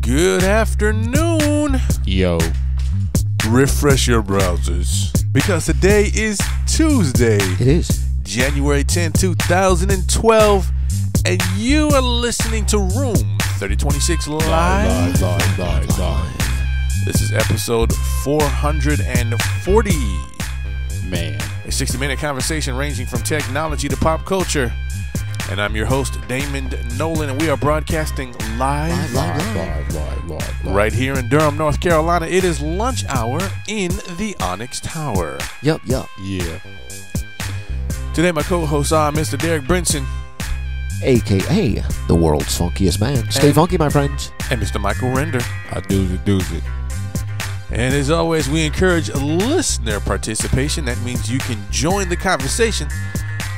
Good afternoon. Yo. Refresh your browsers because today is Tuesday. It is. January 10, 2012. And you are listening to Room 3026 live. Live. This is episode 440. Man. A 60-minute conversation ranging from technology to pop culture. And I'm your host, Damond, Nollan, and we are broadcasting live right here in Durham, North Carolina. It is lunch hour in the Onyx Tower. Yup. Yeah. Today, my co-hosts are Mr. Derek Brinson, AKA the world's funkiest man. Stay funky, my friends. and Mr. Michael Render. I doos it. And as always, we encourage listener participation. That means you can join the conversation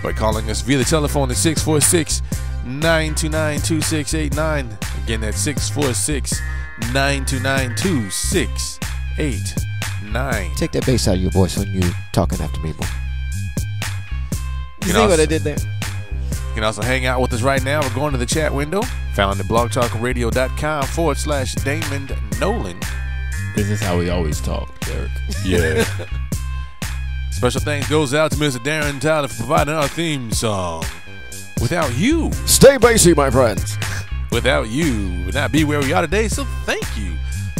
by calling us via the telephone at 646-929-2689. Again, that's 646-929-2689. Take that bass out of your voice when you're talking after me, boy. You see what I did there? You can also hang out with us right now. We're going to the chat window, found at blogtalkradio.com/Damond Nollan. This is how we always talk, Derek. Yeah. Special thanks goes out to Mr. Darren Tyler for providing our theme song. Without you, Stay bassy, my friends. we would not be where we are today. So thank you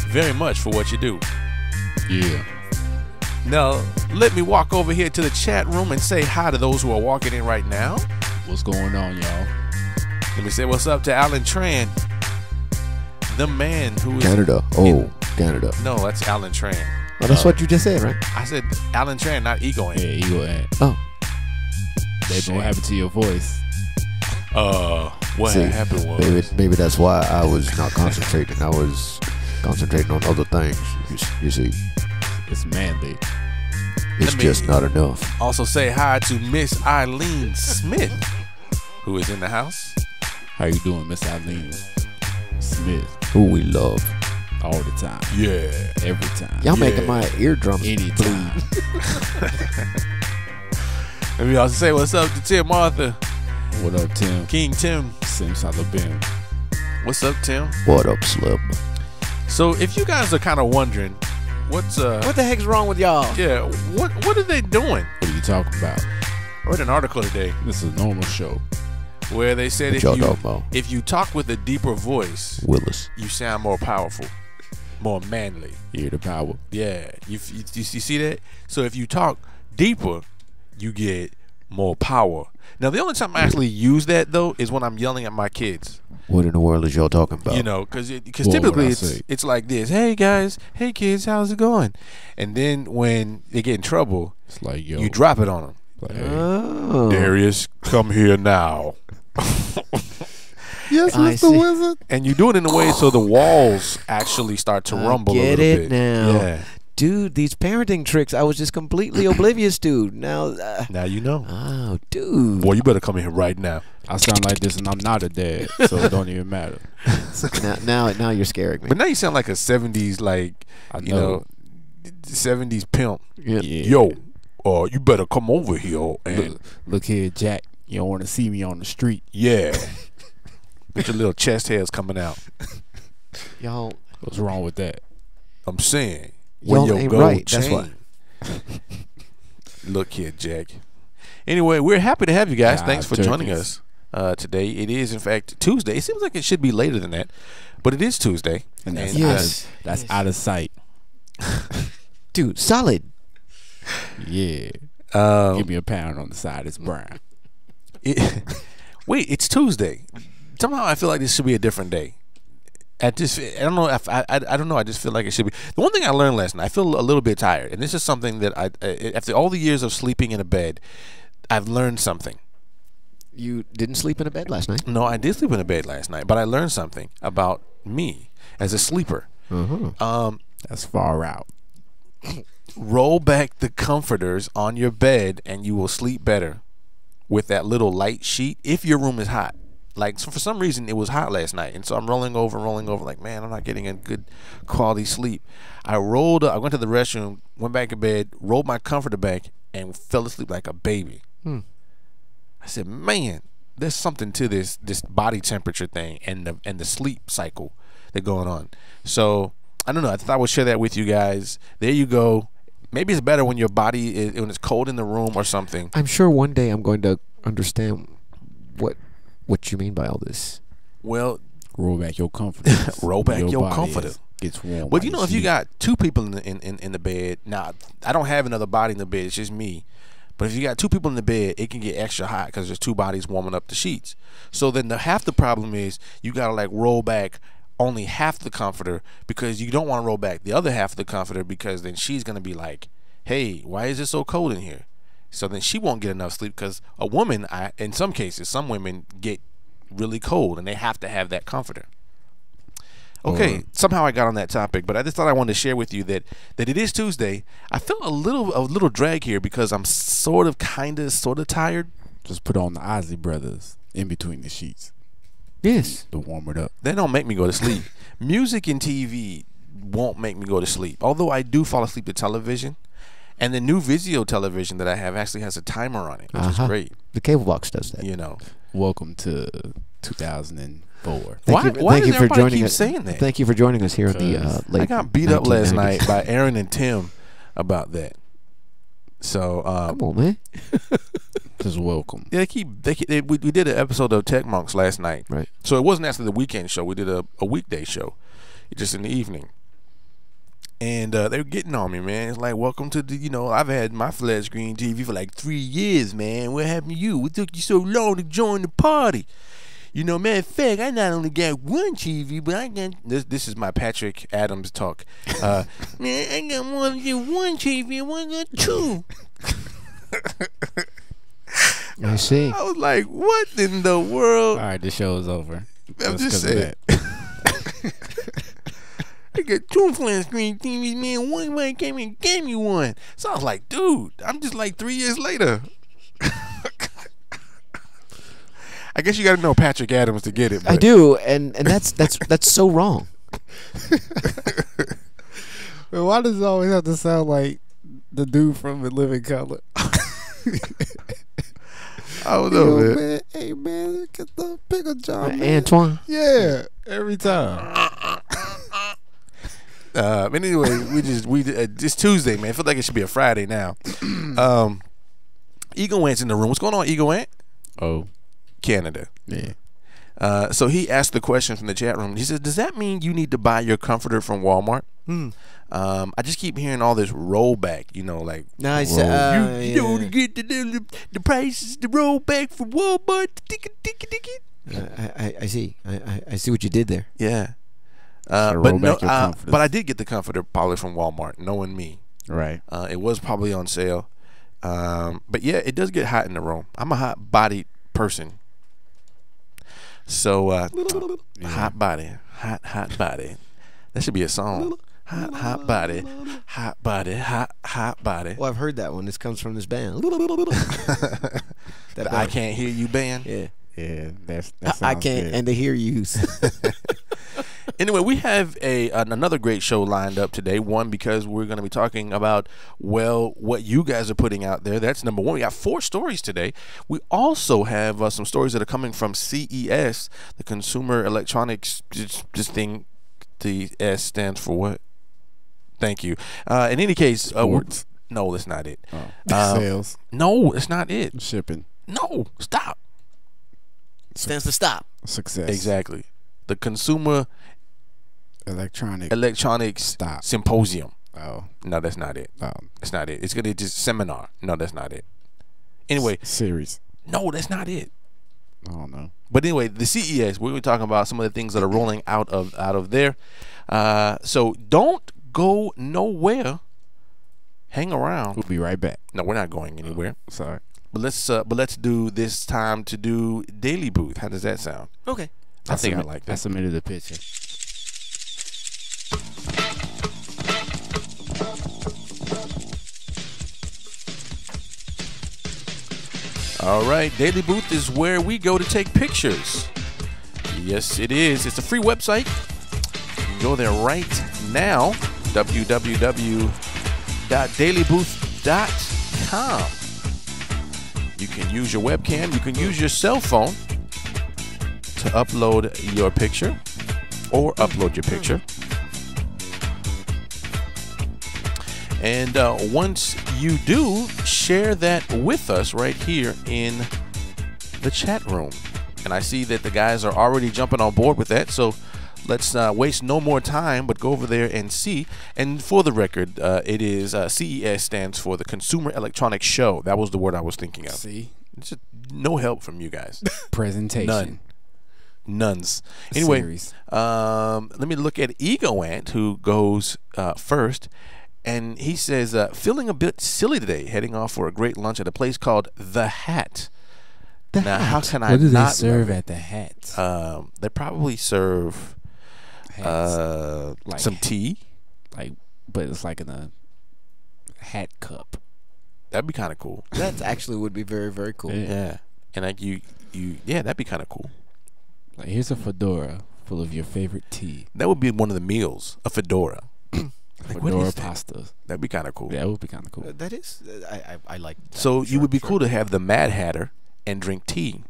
very much for what you do. Yeah. Now, let me walk over here to the chat room and say hi to those who are walking in right now. What's going on, y'all? Let me say what's up to Alan Tran, the man who is Canada. Canada. No, that's Alan Tran. Oh, that's what you just said, right? I said Alan Tran, not Ego. Yeah, Eagle Ant. Oh. Baby, what happened to your voice? What See, happened was maybe that's why I was not concentrating. I was concentrating on other things. You see, It's manly. it's just not enough. also say hi to Miss Eileen Smith, who is in the house. How you doing, Miss Eileen Smith? Who we love. All the time. Yeah. Every time. Y'all making my eardrums bleed. Anytime. Let me also say what's up to Tim Arthur, What up, Tim? King Tim. Simsalabim. What's up, Tim? What up, Slim? So if you guys are kind of wondering, What the heck's wrong with y'all? yeah, what are they doing? What are you talking about? I read an article today This is a normal show. where they said What y'all talking about? if you talk with a deeper voice, Willis. you sound more powerful, more manly. Hear the power. Yeah, you see that? So if you talk deeper, you get more power. Now, the only time I actually use that, though, is when I'm yelling at my kids. What in the world is y'all talking about? You know, because What typically would I say? it's like this. Hey, guys. Hey, kids. How's it going? And then when they get in trouble, It's like, yo. you drop it on them. Like, hey, Oh. Darius, come here now. yes, I see. Wizard. And you do it in a way so the walls actually start to rumble a Get little it bit. now. Yeah. Dude, these parenting tricks I was just completely oblivious to. Now, Now you know. oh, dude. Boy, you better come in here right now. I sound like this and I'm not a dad, so it don't even matter. Now you're scaring me. But now you sound like a 70s, like, I you know, 70s pimp. Yeah. Yo, you better come over here and Look here, Jack. You don't want to see me on the street. yeah. Get your little chest hairs coming out. Y'all, What's wrong with that? I'm saying. Y'all your ain't gold right, that's why. chain. Look here, Jack. Anyway, we're happy to have you guys. God, Thanks for joining us today. It is, in fact, Tuesday. It seems like it should be later than that, but it is Tuesday. And that's, Yes. that's out of sight. dude, solid. Yeah. Give me a pound on the side. It's brown. Wait, it's Tuesday. Somehow I feel like this should be a different day. I don't know if I don't know. I just feel like it should be. The one thing I learned last night, I feel a little bit tired, and this is something that after all the years of sleeping in a bed, I've learned something. You didn't sleep in a bed last night? No, I did sleep in a bed last night, but I learned something about me as a sleeper. That's far out. Roll back the comforters on your bed, and you will sleep better with that little light sheet if your room is hot. Like, so for some reason, it was hot last night, and so I'm rolling over, like, man, I'm not getting a good quality sleep. I went to the restroom, went back to bed, rolled my comforter back, and fell asleep like a baby. I said, man, there's something to this body temperature thing and the sleep cycle that going on. So I don't know. I thought I would share that with you guys. There you go. Maybe it's better when your body is when it's cold in the room or something. I'm sure one day I'm going to understand what you mean by all this. Well, roll back your comforter. Roll back your body comforter. Gets warm. But you know, if you got two people in the bed, now I don't have another body in the bed. It's just me. But if you got two people in the bed, it can get extra hot because there's two bodies warming up the sheets. So then half the problem is you gotta like roll back only half the comforter because you don't want to roll back the other half of the comforter because then she's gonna be like, "Hey, why is it so cold in here?" So then she won't get enough sleep because a woman, in some cases, some women get really cold and they have to have that comforter. Okay, somehow I got on that topic, but I just thought I wanted to share with you that it is Tuesday. I feel a little drag here because I'm sort of tired. Just put on the Ozzy Brothers in between the sheets. Yes. To warm it up. They don't make me go to sleep. Music and TV won't make me go to sleep. Although I do fall asleep to television. And the new Vizio television that I have actually has a timer on it, which is great. The cable box does that. You know. Welcome to 2004. Why does everybody keep saying that? Thank you for joining us here on the late. I got beat up last night by Aaron and Tim about that. So come on, man. Just welcome. Yeah, we did an episode of Tech Monks last night. Right. So it wasn't actually the weekend show. We did a weekday show, just in the evening. And they were getting on me, man. It's like, welcome to the, I've had my flat screen TV for like 3 years, man. What happened to you? It took you so long to join the party. Matter of fact, I not only got one TV, but I got this is my Patrick Adams talk. Man, I got more than one TV, and one got two. I see. I was like, what in the world? All right, the show is over. I'm just saying. I got two flat screen TVs, man. One came and gave me one. So I was like, dude, I'm just like 3 years later. I guess you got to know Patrick Adams to get it. I do, and that's so wrong. Well, why does it always have to sound like the dude from The Living Color? I don't know, man. Hey, man, get the bigger job, man. Antoine. Yeah, every time. But anyway, it's Tuesday, man. I feel like it should be a Friday now. Ego Ant's in the room. What's going on, Ego Ant? Oh, Canada. Yeah. So he asked the question from the chat room. He says, "Does that mean you need to buy your comforter from Walmart?" I just keep hearing all this rollback. Like Nice. you don't get the prices to roll back from Walmart. I see. I see what you did there. Yeah. So but I did get the comforter probably from Walmart, knowing me. Right. It was probably on sale. But yeah, it does get hot in the room. I'm a hot-bodied person. So hot body, hot body. That should be a song. Hot body, hot body, hot body. Well, I've heard that one. This comes from this band. That I Can't Hear You band. Yeah. Yeah, that I can't, good. and to hear yous. Anyway, we have another great show lined up today. One, because we're going to be talking about, what you guys are putting out there. That's number one. We got 4 stories today. We also have some stories that are coming from CES, the Consumer Electronics, this thing. The S stands for what? Thank you. In any case, no, that's not it. Sales. No, that's not it. Shipping. No, stop. Stands for stop. Success. Exactly. The Consumer Electronics Symposium. Oh. No, that's not it. Oh. That's not it. It's gonna just seminar. No, that's not it. Anyway. Series. No, that's not it. I don't know. But anyway, the CES, we're gonna be talking about some of the things that are rolling out of there. So don't go nowhere. Hang around. We'll be right back. No, we're not going anywhere. Sorry. But let's do this time to do Daily Booth. How does that sound? Okay. I think I like that. I submitted a picture. All right, Daily Booth is where we go to take pictures. Yes, it is. It's a free website. You can go there right now, www.dailybooth.com. You can use your webcam. You can use your cell phone to upload your picture. or upload your picture. And once you do, share that with us right here in the chat room. And I see that the guys are already jumping on board with that, so let's waste no more time, but go over there and see. And for the record, it is CES stands for the Consumer Electronics Show. That was the word I was thinking of. See? Just no help from you guys. Presentation. None's. Anyway, Series. let me look at Ego Ant, who goes first. And he says, feeling a bit silly today, heading off for a great lunch at a place called The Hat. Now, how can I What do they not serve love at the Hat? it? They probably serve Like- some tea. But it's like in a hat cup. That'd be kind of cool. That actually would be very, very cool. Yeah. Yeah. And like yeah, that'd be kind of cool. Like, here's a fedora full of your favorite tea. That would be one of the meals, a fedora. Like, what Fedora is that? pasta. That'd be kind of cool. Yeah, it would be kind of cool. That is, I like that. So you would be Sure. cool to have the Mad Hatter and drink tea.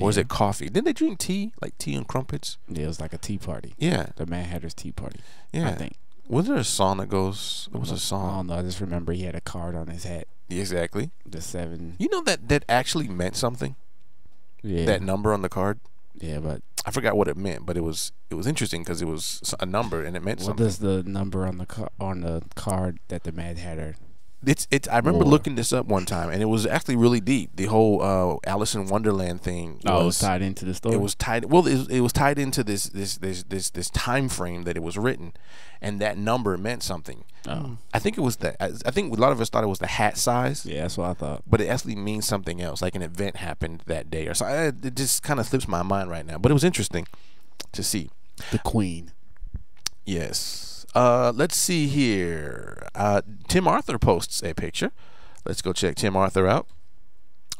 Or is Yeah. it coffee? Didn't they drink tea? Like tea and crumpets? Yeah, it was like a tea party. Yeah. The Mad Hatter's tea party. Yeah. I think. Was there a song that goes, it was a I don't song. know. I just remember he had a card on his hat. Exactly. The 7. You know that actually meant something? Yeah. That number on the card? Yeah, but I forgot what it meant, but it was interesting because it was a number and it meant what something. does the number on the card that the Mad Hatter? It's I remember War. looking this up one time, and it was actually really deep. The whole Alice in Wonderland thing Oh, it was was tied into the story. it was tied. Well, it was tied into this time frame that it was written, and that number meant something. Oh. I think it was I think a lot of us thought it was the hat size, Yeah, that's what I thought. but it actually means something else, like an event happened that day or so. It just kind of slips my mind right now, but it was interesting to see. The Queen. Yes. Let's see here. Tim Arthur posts a picture. Let's go check Tim Arthur out.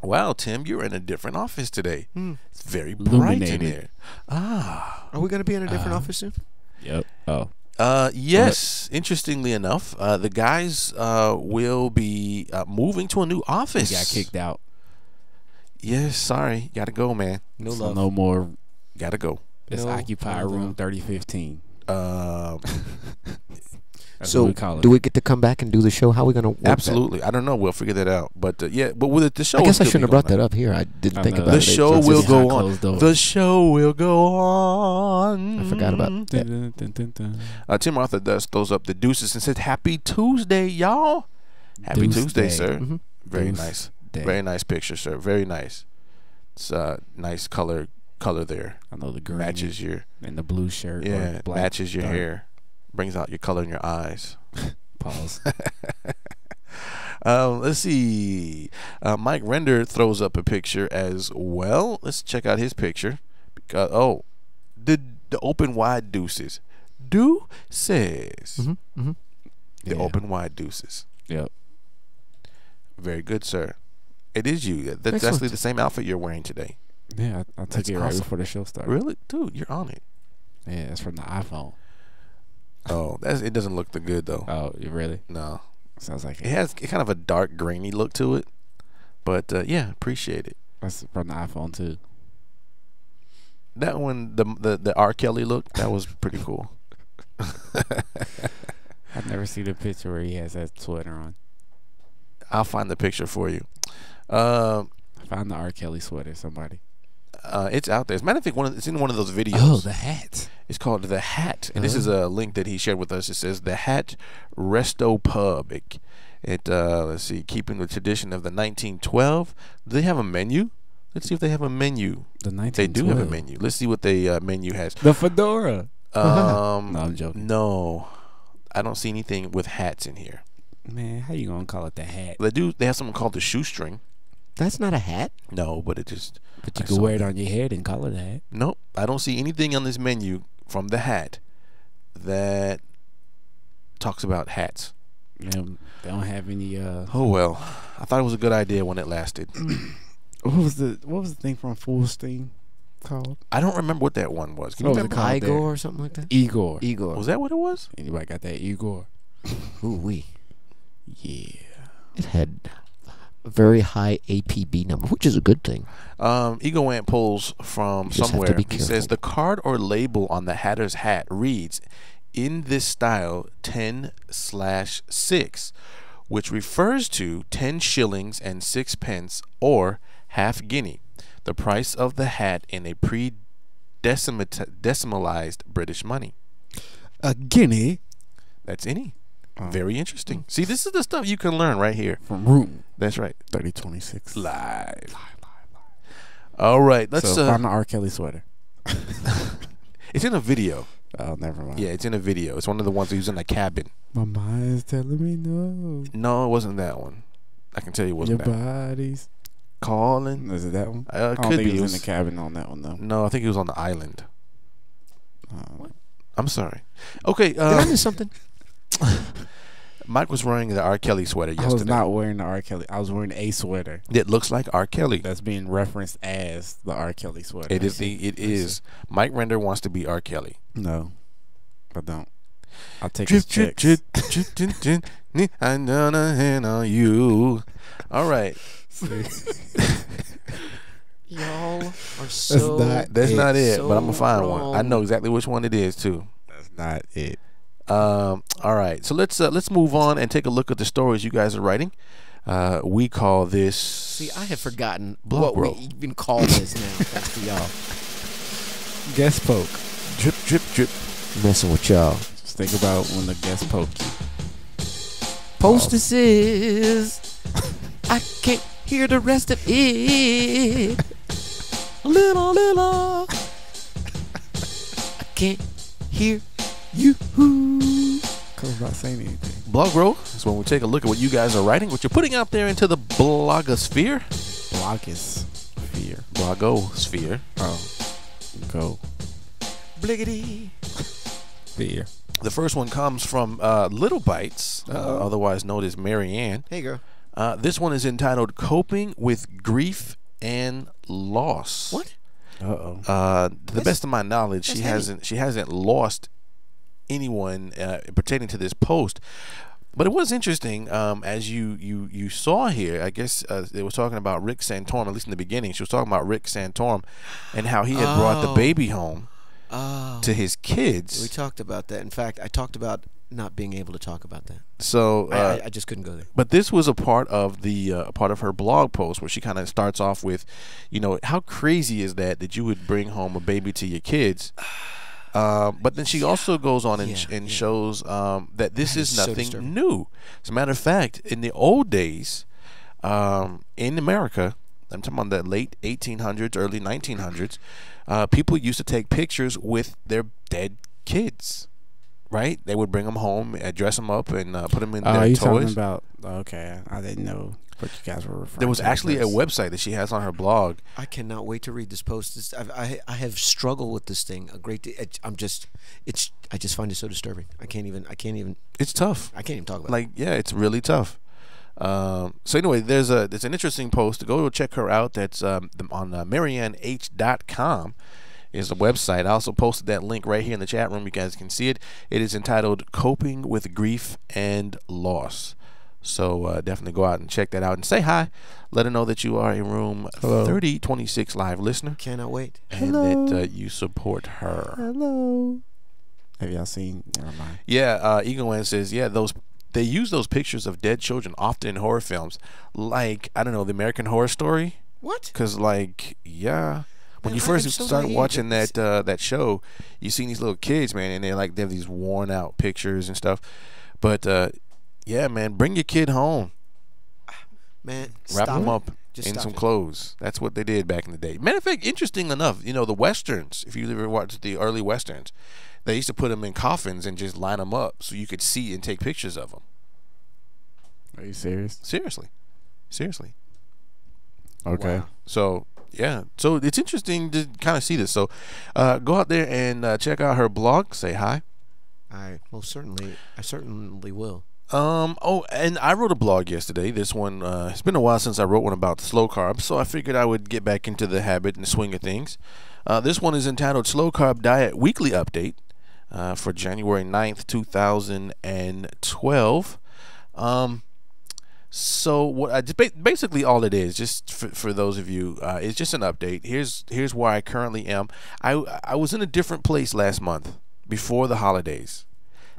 Wow, Tim, you're in a different office today. It's very bright in Illuminated. there. Ah. Are we going to be in a different office soon? Yep. Oh. Yes. Interestingly enough, the guys will be moving to a new office. He got kicked out. Yes, sorry. Gotta go, man. No So love. no more. Gotta go. It's No, Occupy no, Room no. 3015. That's So, what we call it. do we get to come back and do the show? How are we going to work Absolutely. I don't know. We'll figure that out. But yeah, but with the show, that? I guess I will still shouldn't be have brought going that on. up here. I didn't I think know. about The it. show It's will just- go behind on. closed doors. The show will go on. I forgot about that. Dun, dun, dun, dun. Tim Arthur throws up the deuces and says, "Happy Tuesday, y'all." Happy Deuce Tuesday, day. sir. Mhm. Very Deuce nice. day. Very nice picture, sir. Very nice. It's nice color there. I know the green Matches your and the blue shirt. yeah, or black matches your dark. hair. Brings out your color in your eyes. Pause. Let's see. Mike Render throws up a picture as well. Let's check out his picture. Because the open wide deuces. Deuces. Mhm, mhm. The Yeah. open wide deuces. Yep. Very good, sir. It is you. That's Excellent. actually the same outfit you're wearing today. Yeah, I took That's it right awesome. before the show started. Really? Dude, you're on it. Yeah, it's from the iPhone. Oh, it doesn't look that good though. Oh, you really? No. Sounds like It has kind of a dark grainy look to it. But yeah, appreciate it. That's from the iPhone too. That one, the R. Kelly look, that was pretty cool. I've never seen a picture where he has that sweater on. I'll find the picture for you. Um, Find the R. Kelly sweater, somebody. it's out there. As a matter of fact, it's in one of those videos. Oh, the hat. It's called The Hat. And this is a link that he shared with us. It says The Hat Resto Pub. Let's see, keeping the tradition of the 1912. Do they have a menu? Let's see if they have a menu. The 1912. They do have a menu. Let's see what the menu has. The fedora. No, No, I'm joking. No, I don't see anything with hats in here. Man, how you gonna call it the hat? They have something called the shoestring. That's not a hat. No, but it just. But you I can saw wear it that. on your head and call it a hat. Nope, I don't see anything on this menu from the hat that talks about hats. They don't have any. Oh well, I thought it was a good idea when it lasted. What was the thing from Full Steam called? I don't remember what that one was. Can you What was it remember? called there? Igor or something like that. Igor. Igor. Was that what it was? Anybody got that Igor? Ooh wee. Yeah. It had very high APB number, which is a good thing. Ego Ant pulls from You just have to somewhere. be He says careful. the card or label on the Hatter's hat reads, "In this style, 10/6," which refers to 10 shillings and 6 pence or half guinea, the price of the hat in a decimalized British money. A guinea That's any. Very interesting. See, this is the stuff you can learn right here. from room That's right. 3026. Live. All right, let's. So find the R. Kelly sweater. It's in a video. Oh, never mind. Yeah, it's in a video. It's one of the ones he was in a cabin. My mind's telling me no. No, it wasn't that one. I can tell you it Your wasn't that one. body's Calling. Is it that one? It I don't could think be. he was in the cabin on that one though. No, I think he was on the island. Uh, I'm sorry. Okay, Did I miss something? Mike was wearing the R. Kelly sweater I was yesterday. not wearing the R. Kelly. I was wearing a sweater It looks like R. Kelly. that's being referenced as the R. Kelly sweater. It is. It is. Mike Render wants to be R. Kelly. No, I don't. I'll take his Drip, checks. drip, drip, drip, drip, drip. I'm gonna hand on you. All right. Y'all are so. That's not it, so but I'm gonna find one. I wrong. know exactly which one it is too. That's not it. All right, so let's move on and take a look at the stories you guys are writing. We call this. See, I have forgotten Block what roll. we even call this now. Thanks to y'all. Guest poke. Drip, drip, drip. Messing with y'all. Just think about when the guest poke you. Postesses. I can't hear the rest of it. Little. I can't hear you. Cause I'm not saying anything. Blog roll is when we take a look at what you guys are writing, what you're putting out there into the blogosphere. Block is fear. Blogosphere. Oh, go Bliggity. fear. The first one comes from Little Bites, otherwise known as Marianne. Hey, girl. This one is entitled "Coping with Grief and Loss." What? To the best of my knowledge, that's she hasn't lost anyone pertaining to this post. But it was interesting, as you saw here. I guess they was talking about Rick Santorum, at least in the beginning. She was talking about Rick Santorum and how he had brought the baby home to his kids. We talked about that. In fact, I talked about not being able to talk about that. So I just couldn't go there. But this was a part of the part of her blog post where she kind of starts off with, how crazy is that you would bring home a baby to your kids. But then she also goes on and shows that this is so nothing disturbing. new. As a matter of fact, in the old days, in America, I'm talking about the late 1800s, early 1900s, people used to take pictures with their dead kids. Right? They would bring them home, dress them up, and put them in their you toys. talking about? Okay, I didn't know what you guys were referring. There was to actually a as. website that she has on her blog. I cannot wait to read this post. I have struggled with this thing a great deal. I just find it so disturbing. I can't even. It's tough. I can't even talk about it. Like, yeah, it's really tough. So anyway, there's an interesting post. Go check her out. That's on MarianneH.com is the website. I also posted that link right here in the chat room. You guys can see it. It is entitled "Coping with Grief and Loss." So definitely go out and check that out and say hi. Let her know that you are a room 3026 live listener Cannot wait. and that you support her. Hello. Have y'all seen? Never mind. Yeah, Egoan says, they use those pictures of dead children often in horror films, like, I don't know, the American Horror Story. What? Because, like, yeah, when Man, you I first am so started naive. watching that show, you seen these little kids, man, and they have these worn out pictures and stuff. But yeah, man, bring your kid home, Man, wrap stop them it. up Just in stop some it. clothes. That's what they did back in the day. Matter of fact, interesting enough, the westerns. If you ever watched the early westerns, they used to put them in coffins and just line them up so you could see and take pictures of them. Are you serious? Seriously. Okay. Wow. So yeah, so it's interesting to kind of see this. So go out there and check out her blog. Say hi. I certainly will. Oh, and I wrote a blog yesterday. This one, it's been a while since I wrote one about slow carbs, so I figured I would get back into the habit and the swing of things. This one is entitled "Slow Carb Diet Weekly Update" for January 9th, 2012. So what I just basically all it is, just for those of you, is just an update. Here's where I currently am. I was in a different place last month before the holidays.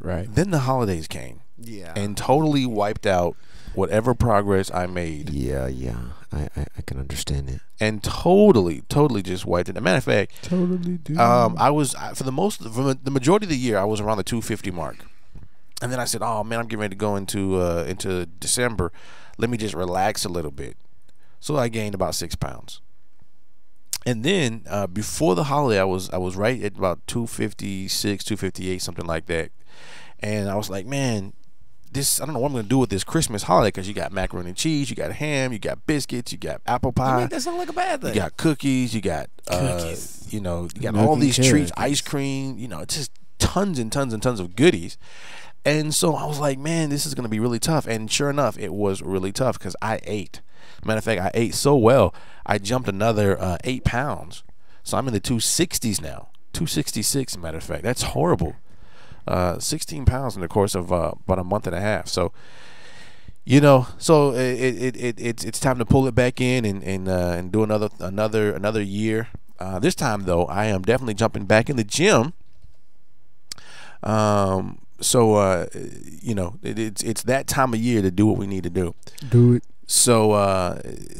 Right. Then the holidays came. Yeah. And totally wiped out whatever progress I made. Yeah. I can understand it. And totally just wiped it. As a matter of fact, Totally do. I was for the majority of the year I was around the 250 mark. And then I said, "Oh man, I'm getting ready to go into December. Let me just relax a little bit." So I gained about 6 pounds. And then before the holiday, I was right at about 256, 258, something like that. And I was like, "Man, I don't know what I'm going to do with this Christmas holiday, because you got macaroni and cheese, you got ham, you got biscuits, you got apple pie. I mean, that's not like a bad thing. You got cookies, you got you got all these treats, ice cream, it's just tons and tons and tons of goodies." And so I was like, man, this is going to be really tough. And sure enough, it was really tough, because I ate. Matter of fact, I ate so well, I jumped another 8 pounds. So I'm in the 260s now. 266, matter of fact. That's horrible. 16 pounds in the course of about a month and a half. So, so it's time to pull it back in and do another year. This time though, I am definitely jumping back in the gym. So it's that time of year to do what we need to do. Do it. So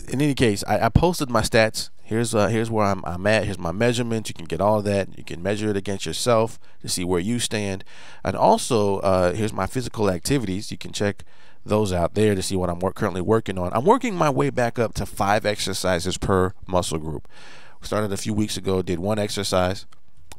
in any case, I posted my stats. Here's where I'm at. Here's my measurements. You can get all of that. You can measure it against yourself to see where you stand. And also, here's my physical activities. You can check those out there to see what I'm currently working on. I'm working my way back up to 5 exercises per muscle group. We started a few weeks ago, did 1 exercise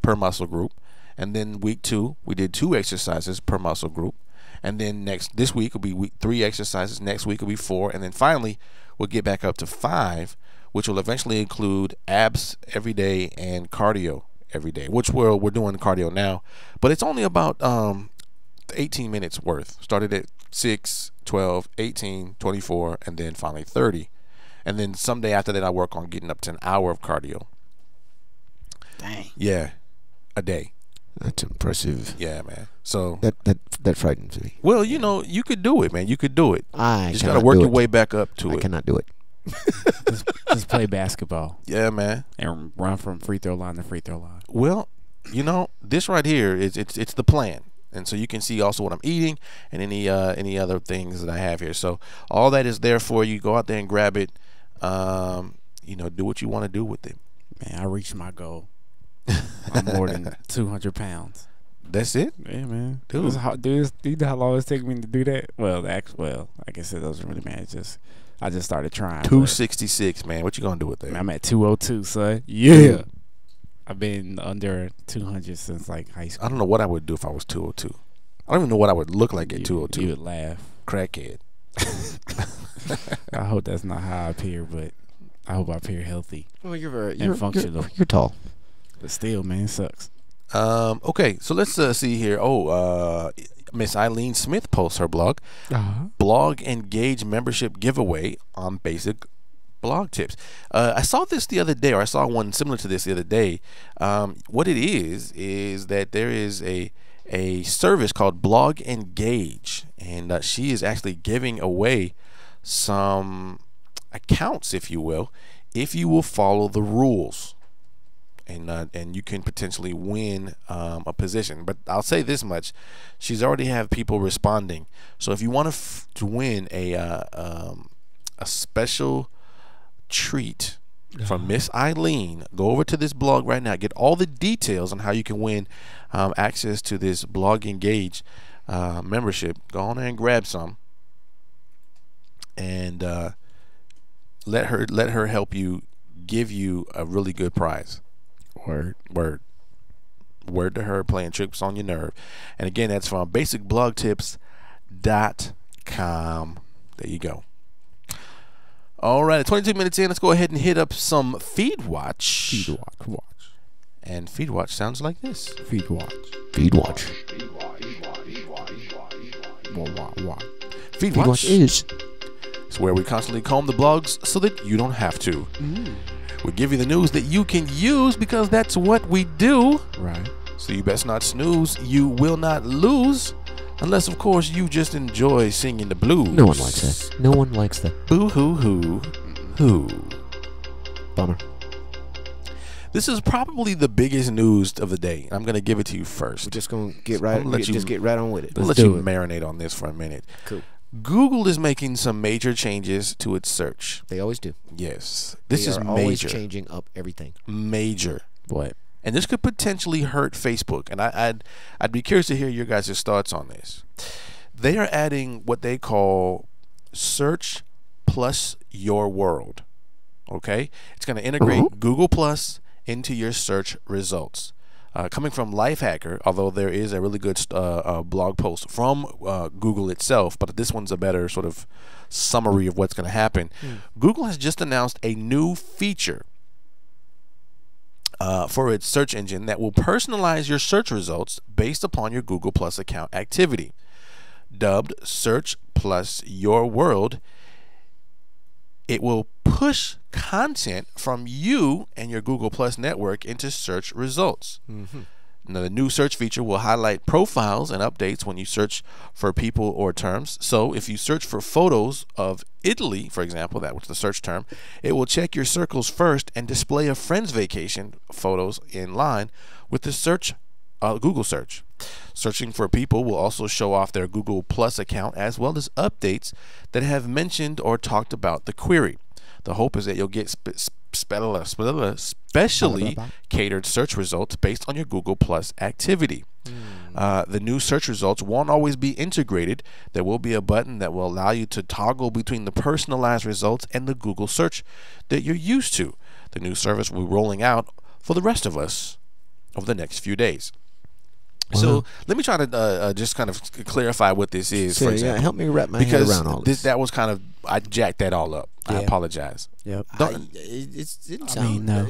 per muscle group. And then week 2, we did 2 exercises per muscle group. And then this week will be 3 exercises. Next week will be 4. And then finally, we'll get back up to 5, which will eventually include abs every day and cardio every day, which we're doing cardio now. But it's only about 18 minutes worth. Started at 6, 12, 18, 24, and then finally 30. And then someday after that, I work on getting up to an hour of cardio. Dang. Yeah, a day. That's impressive. Yeah, man. So that frightens me. well, you could do it, man. You could do it. I just gotta work your way back up to I it. cannot do it. Just play basketball Yeah, man. and run from free throw line to free throw line. Well, this right here is it's the plan, and so you can see also what I'm eating and any other things that I have here. So all that is there for you. Go out there and grab it. Do what you want to do with it. Man, I reached my goal. I'm more than 200 pounds. That's it. Yeah, man. Dude. It was hard. Do you know how long it's taken me to do that? Well, I guess it doesn't really matter. I just started trying. 266, man. What you gonna do with that? I'm at 202, son. Yeah. I've been under 200 since like high school. I don't know what I would do if I was 202. I don't even know what I would look like at 202. You would laugh. Crackhead. I hope that's not how I appear, but I hope I appear healthy Well, you're functional. You're tall. But still, man, it sucks. Okay, so let's see here. Miss Eileen Smith posts her blog. Blog Engage membership giveaway on basic blog tips. I saw this the other day, or I saw one similar to this the other day. What it is that there is a service called Blog Engage, and she is actually giving away some accounts, if you will follow the rules. And you can potentially win a position. But I'll say this much: she's already have people responding. So if you want to win a special treat from Miss Eileen, go over to this blog right now. Get all the details on how you can win access to this Blog Engage membership. Go on there and grab some, and let her help you, give you a really good prize. Word to her, playing tricks on your nerve. And again, that's from basicblogtips.com. There you go. All right, 22 minutes in. Let's go ahead and hit up some Feed Watch. And Feed Watch sounds like this. Feed watch. Feed Watch is. It's where we constantly comb the blogs so that you don't have to. We give you the news that you can use, because that's what we do. Right. So you best not snooze. You will not lose. Unless, of course, you just enjoy singing the blues. No one likes that. No one likes that. Boo hoo hoo hoo. Bummer. This is probably the biggest news of the day. I'm going to give it to you first. We're just gonna get right. Just get right on with it. I'll let you marinate on this for a minute. Cool. Google is making some major changes to its search. They always do. Yes, this is They are always major. changing up everything. Major. What? And this could potentially hurt Facebook. And I'd be curious to hear your guys' thoughts on this. They are adding what they call Search plus Your World. Okay? It's going to integrate Google Plus into your search results. Coming from Lifehacker, although there is a really good blog post from Google itself, but this one's a better sort of summary of what's going to happen. Google has just announced a new feature for its search engine that will personalize your search results based upon your Google Plus account activity. Dubbed Search Plus Your World, it will push content from you and your Google Plus network into search results. Now, the new search feature will highlight profiles and updates when you search for people or terms. So if you search for photos of Italy, for example, that was the search term, it will check your circles first and display a friend's vacation photos in line with the search Google search. Searching for people will also show off their Google Plus account as well as updates that have mentioned or talked about the query. The hope is that you'll get specially catered search results based on your Google Plus activity. The new search results won't always be integrated. There will be a button that will allow you to toggle between the personalized results and the Google search that you're used to. The new service will be rolling out for the rest of us over the next few days. So let me try to just kind of clarify what this is. For example, help me wrap my head around all this. That was kind of, I jacked that all up. I apologize. Yep. It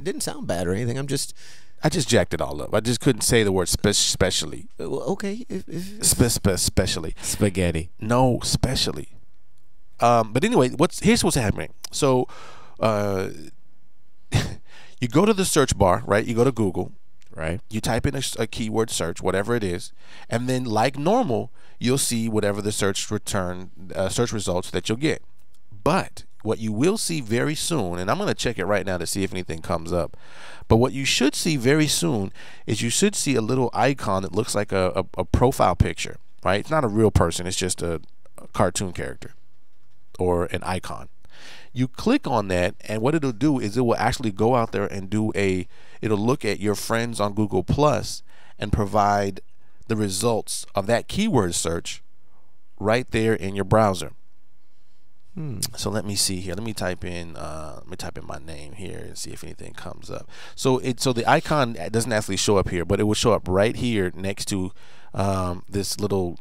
didn't sound bad or anything. I just jacked it all up. I just couldn't say the word specially. Well, okay. Specially. Spaghetti. No, specially. But anyway, here's what's happening. So, you go to the search bar, right? You go to Google. Right. You type in a keyword search, whatever it is, and then, like normal, you'll see whatever the search results that you'll get. But what you will see very soon, and I'm going to check it right now to see if anything comes up, but what you should see very soon is you should see a little icon that looks like a profile picture, right? It's not a real person. It's just a cartoon character or an icon. You click on that, and what it'll do is it will actually go out there and it'll look at your friends on Google Plus and provide the results of that keyword search right there in your browser. So let me see here. Let me type in my name here and see if anything comes up. So the icon doesn't actually show up here, but it will show up right here next to this little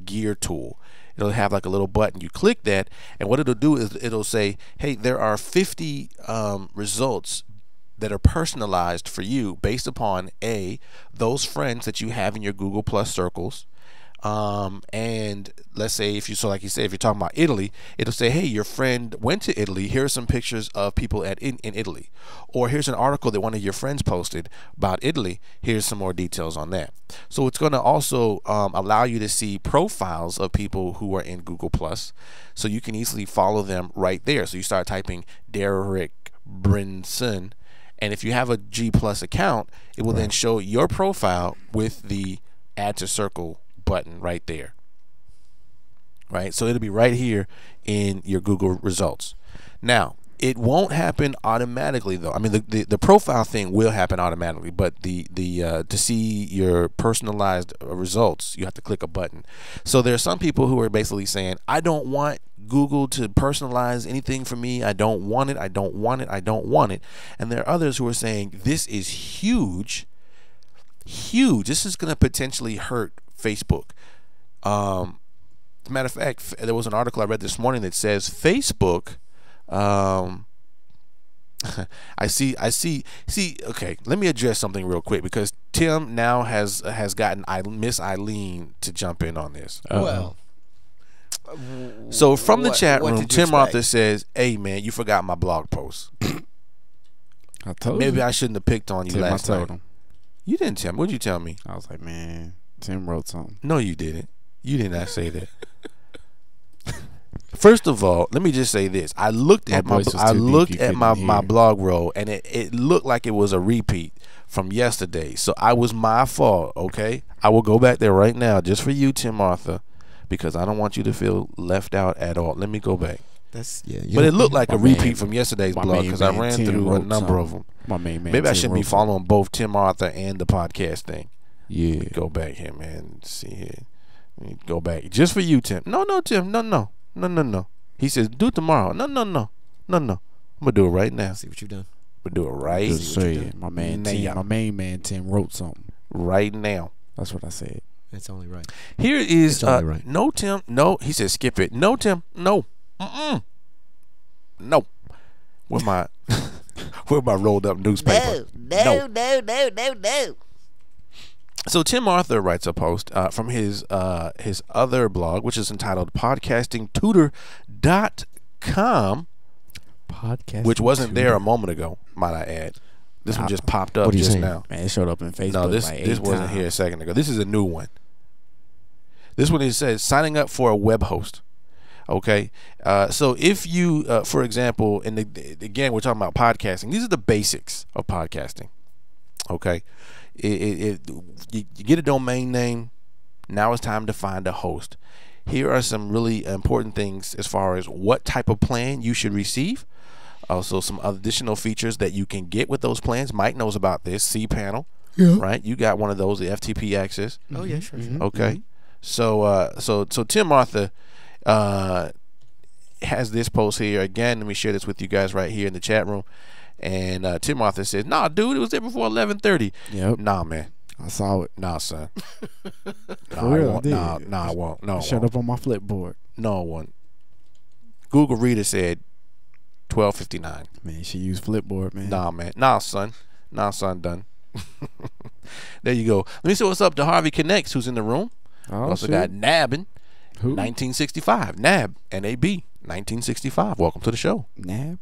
gear tool. It'll have like a little button. You click that, and what it'll do is it'll say, hey, there are 50 results that are personalized for you based upon those friends that you have in your Google Plus circles. And let's say if you're talking about Italy, it'll say, hey, your friend went to Italy. Here are some pictures of people in Italy. Or here's an article that one of your friends posted about Italy. Here's some more details on that. So it's going to also allow you to see profiles of people who are in Google Plus, so you can easily follow them right there. So you start typing Derek Brinson, and if you have a G Plus account, it will then show your profile with the add to circle button right there. Right, so it'll be right here in your Google results. Now, it won't happen automatically though. I mean, the profile thing will happen automatically, but the to see your personalized results, you have to click a button. So there are some people who are basically saying, I don't want Google to personalize anything for me. I don't want it. I don't want it. I don't want it. And there are others who are saying, this is huge. This is going to potentially hurt Facebook. As a matter of fact, there was an article I read this morning that says Facebook, I see. Okay, let me address something real quick, because Tim now has gotten Miss Eileen to jump in on this. Well, so from the chat what room, did you Tim expect? Arthur says, hey man, you forgot my blog post. I told Maybe you. I shouldn't have picked on you Tim, last I told night. him. You didn't tell me. What'd you tell me? I was like, man, Tim wrote something. No, you didn't. You did not say that. First of all, let me just say this. I looked at my blog roll, and it looked like it was a repeat from yesterday. So I was my fault, okay? I will go back there right now just for you, Tim Arthur, because I don't want you to feel left out at all. Let me go back. But it looked like a repeat from yesterday's blog because I ran through a number of them. My main man. Maybe I shouldn't be following both Tim Arthur and the podcast thing. Yeah. Go back here, man. See here. Let me go back just for you, Tim. No, Tim. No. He says do it tomorrow. No. I'm gonna do it right now. See what you've done. I'm gonna do it right. Just say it. My main man Tim wrote something right now. That's what I said. It's only right. Here is it's only right. No, Tim. No. He says skip it. No, Tim. No. No. Where my rolled up newspaper? No. So Tim Arthur writes a post from his other blog, which is entitled podcastingtutor.com, which wasn't there a moment ago, might I add. This one just popped up just now. Man, it showed up in Facebook. No, this wasn't here a second ago. This is a new one. This one, it says signing up for a web host. Okay, so if you, for example, and again, we're talking about podcasting. These are the basics of podcasting. Okay, you get a domain name. Now it's time to find a host. Here are some really important things as far as what type of plan you should receive. Also, some additional features that you can get with those plans. Mike knows about this. cPanel, right? You got one of those, the FTP access. Oh yeah, sure. Okay, so Tim Arthur has this post here again. Let me share this with you guys right here in the chat room. And Tim Arthur says, "Nah, dude, it was there before 11:30." Yep. Nah, man. I saw it. Nah, son. For real, I won't. Nah, I won't. No, it showed up on my Flipboard. No, it won't. Google Reader said 12:59. Man, she used Flipboard, man. Nah, man. Nah, son. Done. There you go. Let me see what's up to Harvey Connects, who's in the room. Also got Nabbin. Who? 1965. Nab. N-A-B. 1965. Welcome to the show. Nab?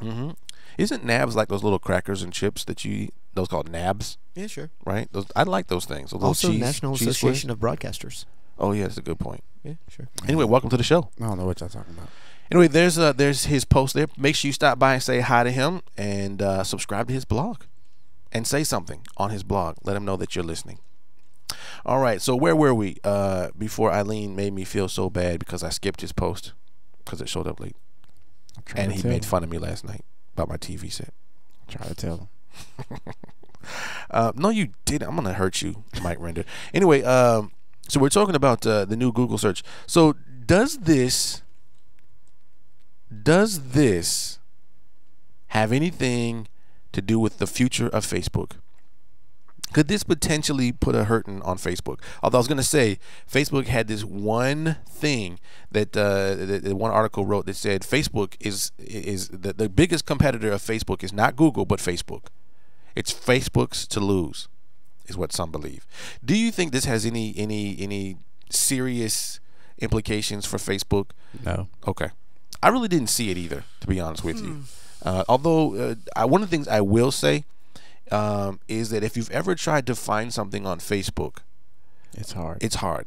Mm-hmm. Isn't nabs like those little crackers and chips that you eat? Those called nabs? Yeah, sure. Right? I like those things. Those also, cheese, National cheese Association of Broadcasters. Oh, yeah, that's a good point. Yeah, sure. Anyway, welcome to the show. I don't know what y'all talking about. Anyway, there's his post there. Make sure you stop by and say hi to him and subscribe to his blog and say something on his blog. Let him know that you're listening. All right, so where were we before Eileen made me feel so bad because I skipped his post because it showed up late. And he made fun of me last night about my TV set. Try to tell him. No, you didn't. I'm going to hurt you, Mike Render. Anyway, so we're talking about the new Google search. So does this have anything to do with the future of Facebook? Could this potentially put a hurting on Facebook? Although I was going to say, Facebook had this one thing that one article wrote that said Facebook is the biggest competitor of Facebook is not Google but Facebook. It's Facebook's to lose, is what some believe. Do you think this has any serious implications for Facebook? No. Okay. I really didn't see it either, to be honest with you. Although one of the things I will say is that if you've ever tried to find something on Facebook, it's hard. It's hard.